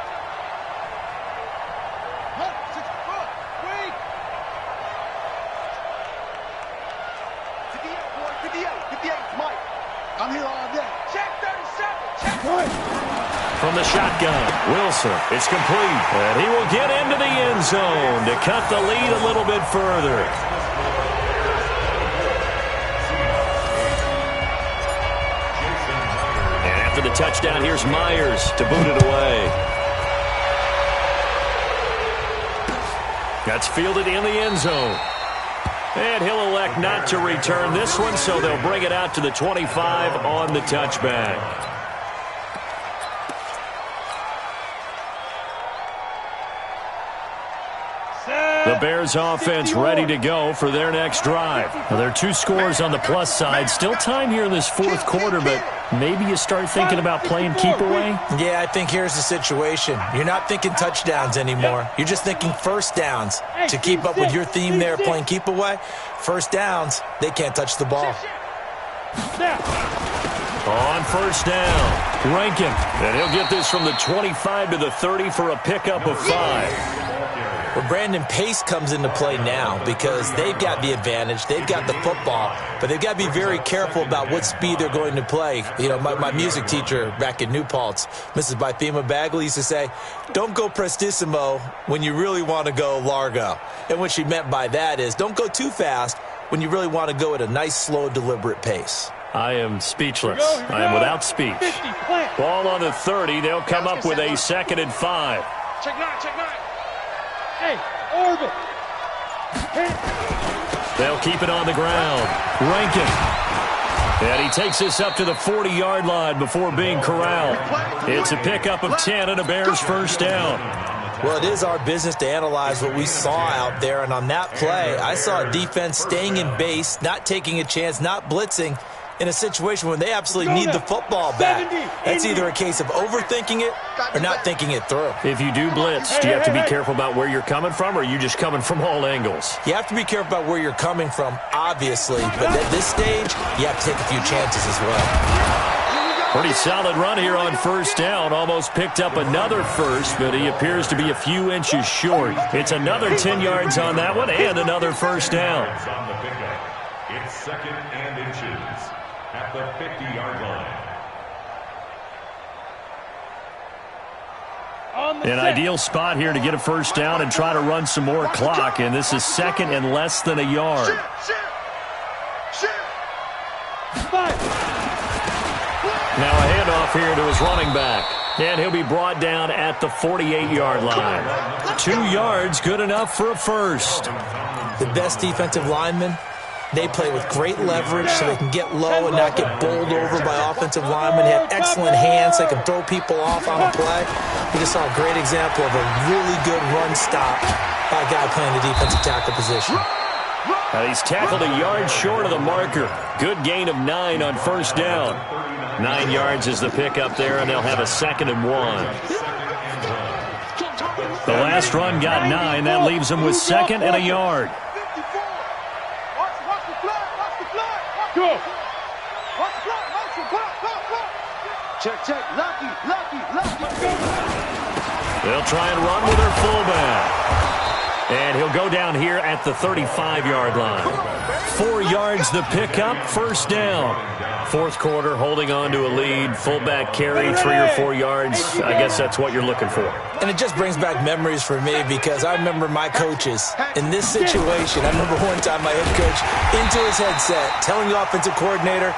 [SPEAKER 4] I'm here all day.
[SPEAKER 3] Check 37. Check one.
[SPEAKER 1] From the shotgun, Wilson. It's complete. And he will get into the end zone to cut the lead a little bit further. And after the touchdown, here's Myers to boot it away. That's fielded in the end zone. And he'll elect not to return this one, so they'll bring it out to the 25 on the touchback. The Bears offense ready to go for their next drive. Now, there are 2 scores on the plus side. Still time here in this 4th quarter, but maybe you start thinking about playing keep away?
[SPEAKER 5] Yeah, I think here's the situation. You're not thinking touchdowns anymore. You're just thinking first downs. To keep up with your theme there, playing keep away, first downs, they can't touch the ball.
[SPEAKER 1] On first down, Rankin. And he'll get this from the 25 to the 30 for a pickup of 5.
[SPEAKER 5] Well, Brandon, pace comes into play now because they've got the advantage. They've got the football, but they've got to be very careful about what speed they're going to play. You know, my music teacher back in New Paltz, Mrs. Bythema Bagley, used to say, don't go prestissimo when you really want to go largo. And what she meant by that is don't go too fast when you really want to go at a nice, slow, deliberate pace.
[SPEAKER 1] I am speechless. I am without speech. Ball on the 30. They'll come up with a 2nd and 5.
[SPEAKER 3] Check 9. Hey, orbit.
[SPEAKER 1] They'll keep it on the ground. Rankin. And he takes this up to the 40-yard line before being corralled. It's a pickup of 10 and a Bears first down.
[SPEAKER 5] Well, it is our business to analyze what we saw out there, and on that play, I saw a defense staying in base, not taking a chance, not blitzing, in a situation when they absolutely need the football back. That's either a case of overthinking it or not thinking it through.
[SPEAKER 1] If you do blitz, do you have to be careful about where you're coming from, or are you just coming from all angles?
[SPEAKER 5] You have to be careful about where you're coming from, obviously, but at this stage, you have to take a few chances as well.
[SPEAKER 1] Pretty solid run here on first down. Almost picked up another first, but he appears to be a few inches short. It's another 10 yards on that one and another first down.
[SPEAKER 2] It's 2nd and inches at the 50-yard line.
[SPEAKER 1] An ideal spot here to get a first down and try to run some more clock, and this is 2nd and less than a yard. Now a handoff here to his running back, and he'll be brought down at the 48-yard line. 2 yards, good enough for a first.
[SPEAKER 5] The best defensive linemen, they play with great leverage so they can get low and not get bowled over by offensive linemen. They have excellent hands. They can throw people off on a play. We just saw a great example of a really good run stop by a guy playing the defensive tackle position.
[SPEAKER 1] He's tackled a yard short of the marker. Good gain of 9 on first down. 9 yards is the pickup there, and they'll have a 2nd and 1. The last run got 9. That leaves them with 2nd and a yard.
[SPEAKER 3] Go. Check. Lucky.
[SPEAKER 1] They'll try and run with their fullback. And he'll go down here at the 35-yard line. 4 yards the pickup, first down. 4th quarter, holding on to a lead. Fullback carry, 3 or 4 yards. I guess that's what you're looking for.
[SPEAKER 5] And it just brings back memories for me because I remember my coaches in this situation. I remember one time my head coach into his headset telling the offensive coordinator,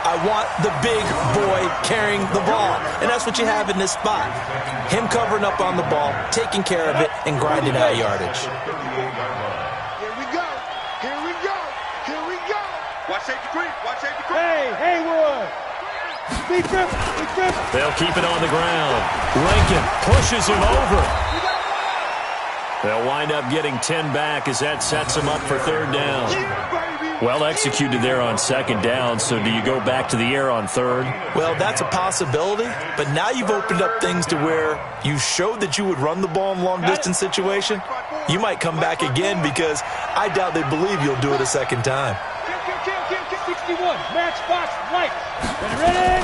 [SPEAKER 5] I want the big boy carrying the ball. And that's what you have in this spot. Him covering up on the ball, taking care of it, and grinding out yardage.
[SPEAKER 4] Here we go. safety creep. Watch safety creep.
[SPEAKER 3] Hey, Haywood. Big trip.
[SPEAKER 1] They'll keep it on the ground. Lincoln pushes him over. They'll wind up getting 10 back as that sets them up for third down. Well executed there on second down, so do you go back to the air on third?
[SPEAKER 5] Well, that's a possibility, but now you've opened up things to where you showed that you would run the ball in long-distance situation. You might come back again because I doubt they believe you'll do it a second time.
[SPEAKER 3] Kill. 61. Match box right. Ready?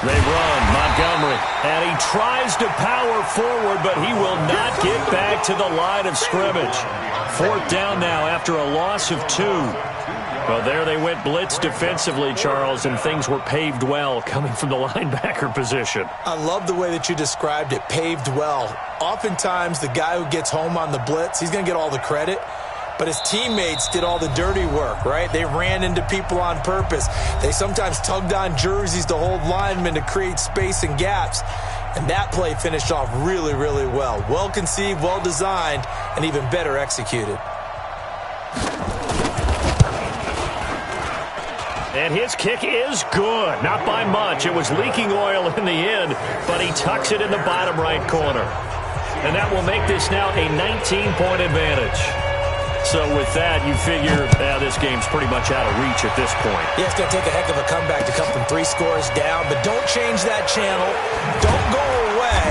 [SPEAKER 1] They run, Montgomery, and he tries to power forward, but he will not get back to the line of scrimmage. Fourth down now after a loss of 2. Well, there they went blitz defensively, Charles, and things were paved well coming from the linebacker position.
[SPEAKER 5] I love the way that you described it, paved well. Oftentimes, the guy who gets home on the blitz, he's going to get all the credit. But his teammates did all the dirty work, right? They ran into people on purpose. They sometimes tugged on jerseys to hold linemen to create space and gaps. And that play finished off really, really well. Well conceived, well designed, and even better executed.
[SPEAKER 1] And his kick is good. Not by much. It was leaking oil in the end, but he tucks it in the bottom right corner. And that will make this now a 19-point advantage. So with that, you figure this game's pretty much out of reach at this point.
[SPEAKER 5] Yeah, it's going to take a heck of a comeback to come from 3 scores down, but don't change that channel. Don't go away.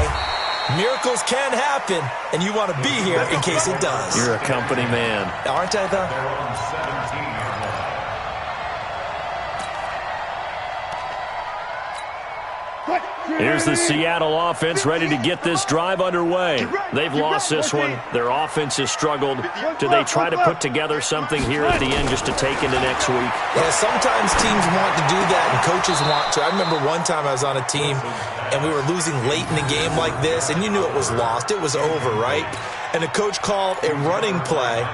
[SPEAKER 5] Miracles can happen, and you want to be here in case it does.
[SPEAKER 1] You're a company man.
[SPEAKER 5] Aren't I, though?
[SPEAKER 1] Here's the Seattle offense ready to get this drive underway. They've lost this one. Their offense has struggled. Do they try to put together something here at the end just to take into next week?
[SPEAKER 5] Yeah, sometimes teams want to do that and coaches want to. I remember one time I was on a team and we were losing late in the game like this, and you knew it was lost. It was over, right? And the coach called a running play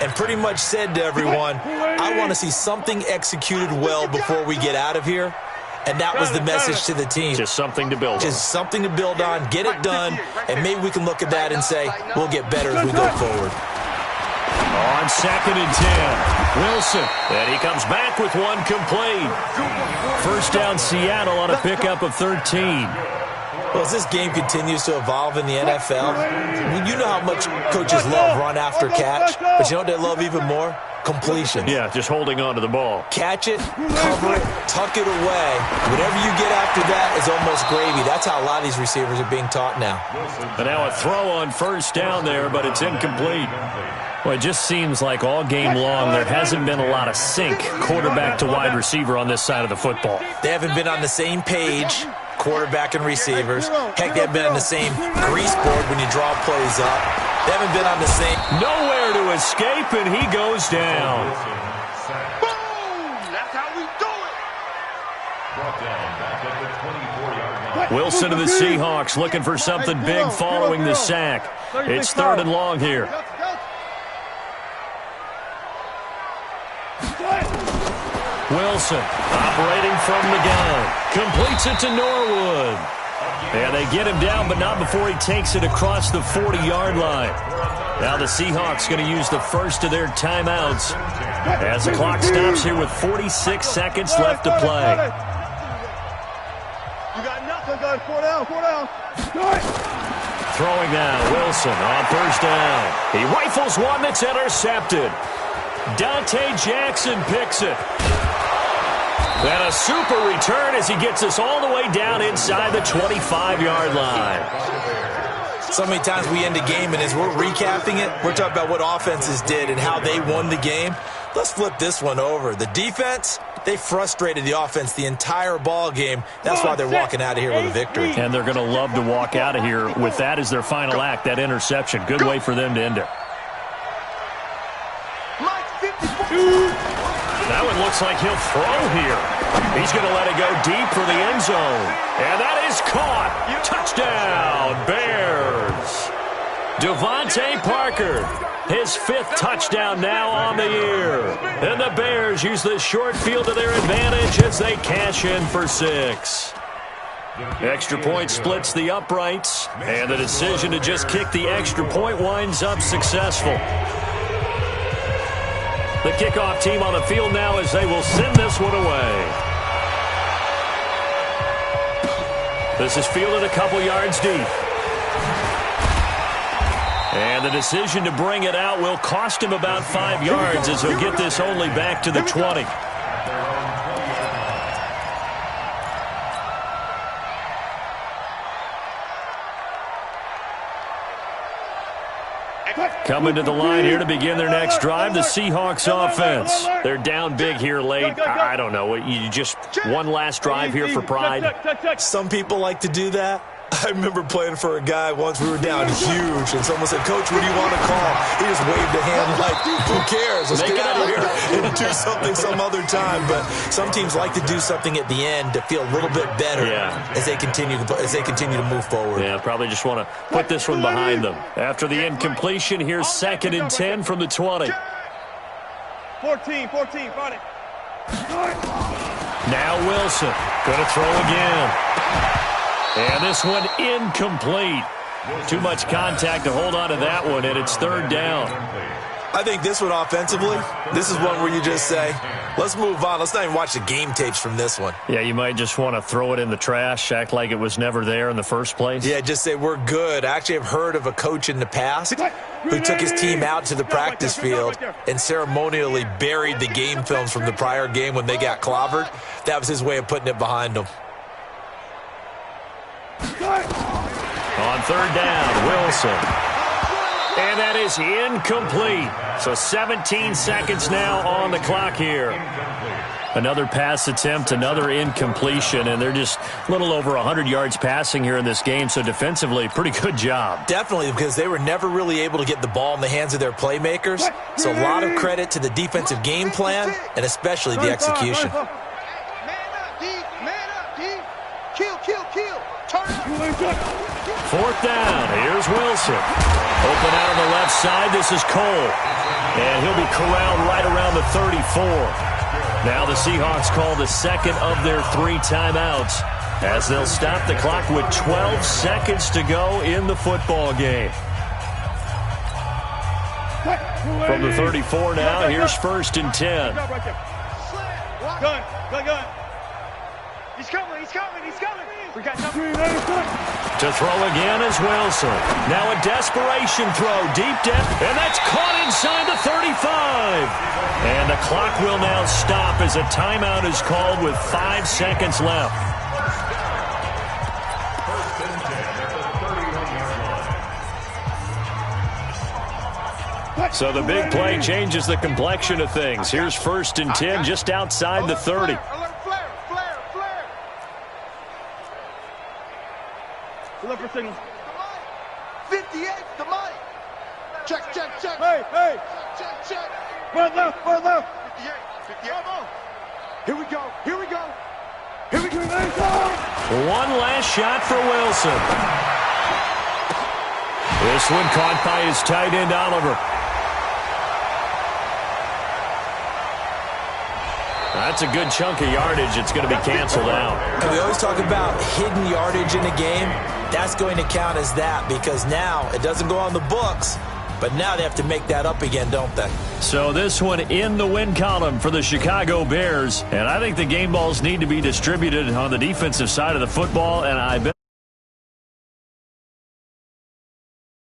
[SPEAKER 5] and pretty much said to everyone, I want to see something executed well before we get out of here. And that was the message to the team.
[SPEAKER 1] Just something to build on.
[SPEAKER 5] Just something to build on, get it done, and maybe we can look at that and say, we'll get better as we go forward.
[SPEAKER 1] On 2nd and 10, Wilson. And he comes back with one complete. First down Seattle on a pickup of 13.
[SPEAKER 5] Well, as this game continues to evolve in the NFL, you know how much coaches love run after catch, but you know what they love even more? Completion.
[SPEAKER 1] Yeah, just holding on to the ball.
[SPEAKER 5] Catch it, cover it, tuck it away. Whatever you get after that is almost gravy. That's how a lot of these receivers are being taught now.
[SPEAKER 1] And now a throw on first down there, but it's incomplete. Well, it just seems like all game long there hasn't been a lot of sync quarterback to wide receiver on this side of the football.
[SPEAKER 5] They haven't been on the same page, quarterback and receivers. Heck, they haven't been on the same grease board when you draw plays up. They haven't been on the same.
[SPEAKER 1] Nowhere to escape, and he goes down.
[SPEAKER 4] Boom! That's how we do it.
[SPEAKER 1] Wilson to the Seahawks looking for something big following the sack. It's 3rd and long here. Wilson operating from the gun. Completes it to Norwood. And they get him down, but not before he takes it across the 40-yard line. Now the Seahawks going to use the first of their timeouts as the clock stops here with 46 seconds left to play.
[SPEAKER 3] You got nothing, guys. 4 down.
[SPEAKER 1] Throwing now, Wilson on first down. He rifles one that's intercepted. Dante Jackson picks it. And a super return as he gets us all the way down inside the 25-yard line.
[SPEAKER 5] So many times we end a game, and as we're recapping it, we're talking about what offenses did and how they won the game. Let's flip this one over. The defense, they frustrated the offense the entire ball game. That's why they're walking out of here with a victory.
[SPEAKER 1] And they're going to love to walk out of here with that as their final act, that interception. Good way for them to end it. That one looks like he'll throw here. He's going to let it go deep for the end zone. And that is caught. Touchdown, Bears. Devontae Parker, his 5th touchdown now on the year. And the Bears use the short field to their advantage as they cash in for 6. Extra point splits the uprights, and the decision to just kick the extra point winds up successful. The kickoff team on the field now as they will send this one away. This is fielded a couple yards deep. And the decision to bring it out will cost him about 5 yards as he'll get this only back to the 20. Coming to the line here to begin their next drive, the Seahawks offense. They're down big here late. I don't know. You just one last drive here for pride?
[SPEAKER 5] Some people like to do that. I remember playing for a guy once. We were down huge, and someone said, "Coach, what do you want to call?" He just waved a hand like, "Who cares? Let's get out of here and do something some other time." But some teams like to do something at the end to feel a little bit better as they continue to move forward.
[SPEAKER 1] Yeah, probably just want to put this one behind them. After the incompletion, here's 2nd and 10 from the 20.
[SPEAKER 3] 14, fight it.
[SPEAKER 1] Now Wilson going to throw again. And this one incomplete. Too much contact to hold on to that one, and it's 3rd down.
[SPEAKER 5] I think this one offensively, this is one where you just say, let's move on. Let's not even watch the game tapes from this one.
[SPEAKER 1] Yeah, you might just want to throw it in the trash, act like it was never there in the first place.
[SPEAKER 5] Yeah, just say we're good. I actually have heard of a coach in the past who took his team out to the practice field and ceremonially buried the game films from the prior game when they got clobbered. That was his way of putting it behind them.
[SPEAKER 1] On 3rd down, Wilson. And that is incomplete. So 17 seconds now on the clock here. Another pass attempt, another incompletion, and they're just a little over 100 yards passing here in this game, so defensively, pretty good job.
[SPEAKER 5] Definitely, because they were never really able to get the ball in the hands of their playmakers. So a lot of credit to the defensive game plan, and especially the execution.
[SPEAKER 3] Man up, D. Kill. Turn up.
[SPEAKER 1] 4th down. Here's Wilson. Open out on the left side. This is Cole. And he'll be corralled right around the 34. Now the Seahawks call the 2nd of their 3 timeouts as they'll stop the clock with 12 seconds to go in the football game. From the 34 now, here's 1st and 10.
[SPEAKER 3] Gun. He's coming. We got nothing.
[SPEAKER 1] To throw again is Wilson. Now a desperation throw, deep depth, and that's caught inside the 35. And the clock will now stop as a timeout is called with 5 seconds left. So the big play changes the complexion of things. Here's 1st and 10 just outside the 30.
[SPEAKER 3] Flare. Look for signal. 58 to Mike. Check. Hey. Check. Right left. 58. Here we go.
[SPEAKER 1] One last shot for Wilson. This one caught by his tight end, Oliver. That's a good chunk of yardage. It's going to be canceled out.
[SPEAKER 5] And we always talk about hidden yardage in a game. That's going to count as that because now it doesn't go on the books, but now they have to make that up again, don't they?
[SPEAKER 1] So this one in the win column for the Chicago Bears. And I think the game balls need to be distributed on the defensive side of the football, and I bet